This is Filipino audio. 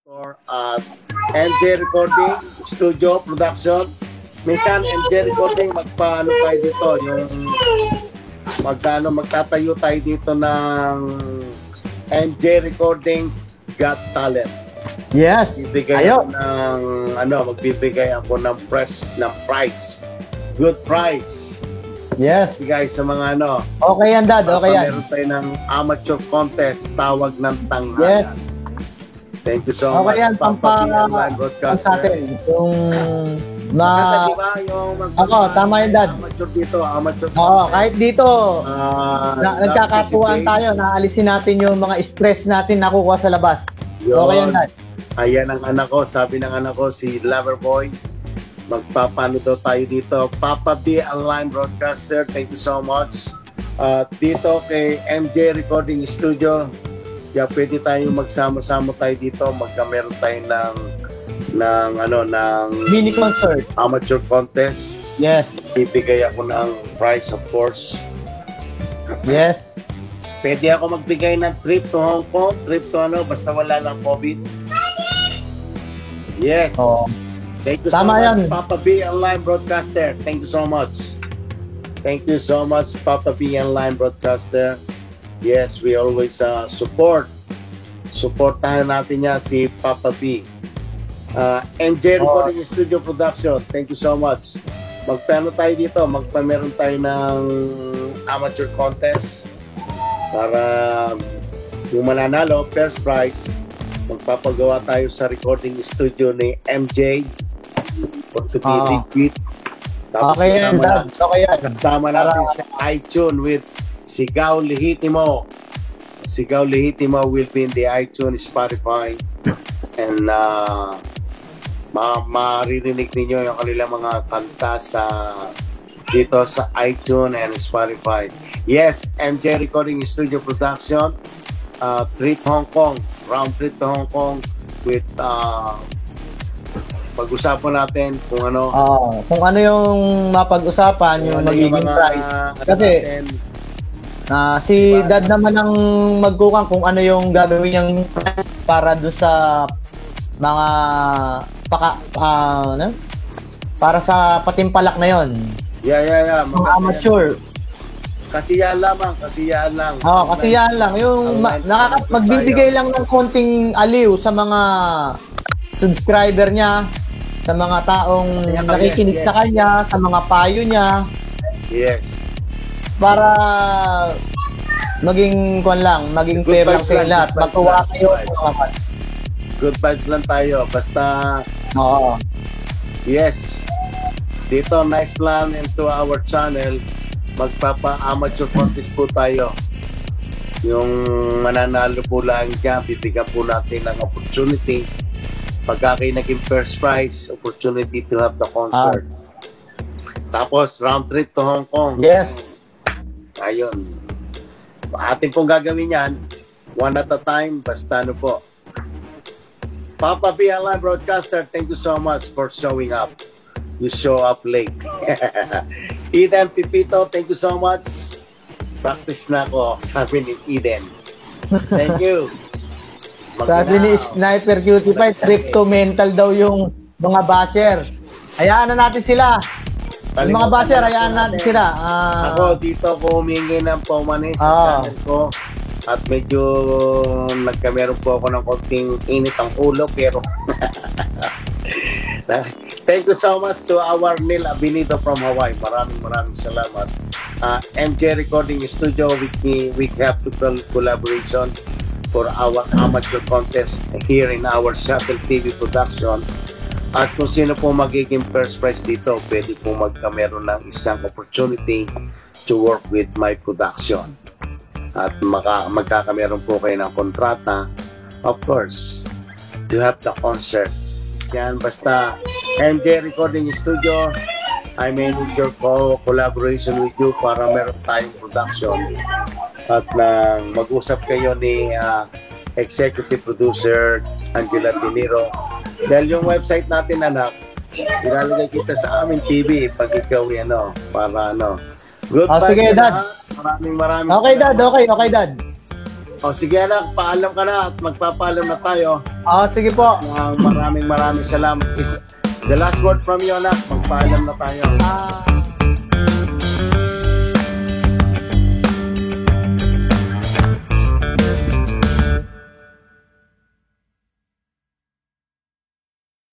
or MJ Recording Studio Production. Minsan MJ Recording magpaano tayo dito, yung magtatayo tayo dito ng MJ Recordings Got Talent. Yes. Magbibigay ako ng price. Good price. Yes. Bigay sa mga Okay yan, Dad. Okay yan. Meron tayo ng amateur contest, tawag ng tanghalan. Yes. Thank you so much. Okay yan, sa atin. Yung diba, ako, tama yan, Dad. Amateur dito, amateur contest. Oo, kahit dito, nagkakatuwaan tayo, naalisin natin yung mga stress natin nakukuha sa labas. Okay yan, Dad. Ayan ang anak ko, sabi ng anak ko, si Loverboy. Magpapano daw tayo dito. Papa B Online Broadcaster, thank you so much. Dito kay MJ Recording Studio, pwede tayo magsama-sama tayo dito. Magkameron tayo ng mini concert, amateur contest. Yes. Bibigay ako ng prize, of course. Yes. Pwede ako magbigay ng trip to Hong Kong, trip to basta wala ng COVID. Yes. Oh. Thank you Tama so much, yan. Papa B Online Broadcaster. Thank you so much. Thank you so much, Papa B Online Broadcaster. Yes, we always support. Supportahan natin niya si Papa B. MJ Recording Studio Production. Thank you so much. Magpano tayo dito. Magpameron tayo ng amateur contest para yung mananalo, first prize, magpapagawa tayo sa recording studio ni MJ for to be legit. Tapos okay yan, Dad. Okay yan. Kasama natin sa iTunes with Sigaw Lehitimo. Sigaw Lehitimo will be in the iTunes, Spotify, and maririnig ninyo yung kanilang mga kanta dito sa iTunes and Spotify. Yes, MJ Recording Studio Production, trip Hong Kong, round trip to Hong Kong with pag-usapan natin kung ano yung mapag-usapan, yung magiging price. Kasi si Dad naman ang magkukang kung ano yung gagawin niyang price para doon sa mga para sa patimpalak na yon. Yeah. Mga amateur. Kasiyahan lang. Kasiyahan lang. Yung magbibigay lang ng konting aliw sa mga subscriber niya, sa mga taong nakikinig sa kanya, sa mga payo niya. Yes. Para maging maging fair lang sa lahat. Matuwa kayo. Good vibes lang tayo. Basta, yes. Dito, nice plan into our channel. Magpapa-amateur contest po tayo. Yung mananalo po lang dyan, bibigyan po natin ng opportunity. Pagka kayo naging first prize, opportunity to have the concert. Tapos, round trip to Hong Kong. Yes. Ayun. Atin pong gagawin yan, one at a time, basta po. Papa B Online Broadcaster, thank you so much for showing up. You show up late. Eden Pipito, thank you so much. Practice na ako, sabi ni Eden. Thank you. Sabi ni Sniper Cutie Pie, trip to mental daw yung mga basher. Hayaan na natin sila. Yung mga basher, hayaan natin sila. Ako dito ko humingi ng paumanis sa channel ko. At medyo nagkameron po ako ng konting init ang ulo, pero thank you so much to our Neil Abinido from Hawaii. Maraming salamat. MJ Recording Studio, we have to collaboration for our amateur contest here in our Shuttle TV production. At kung sino po magiging first prize dito, pwede po magkameron ng isang opportunity to work with my production. At magkakameron po kayo ng kontrata, of course, to have the concert. Yan, basta MJ Recording Studio, I may need your collaboration with you para meron tayong production. At mag-usap kayo ni Executive Producer Angela De Niro. Dahil yung website natin, anak, ilalagay kita sa aming TV pag ikaw para Good sige, Dad. Maraming Okay, Dad. Okay, Dad. O sige anak, paalam ka na at magpapaalam na tayo. Sige po. Maraming salamat. The last word from you anak, magpaalam na tayo.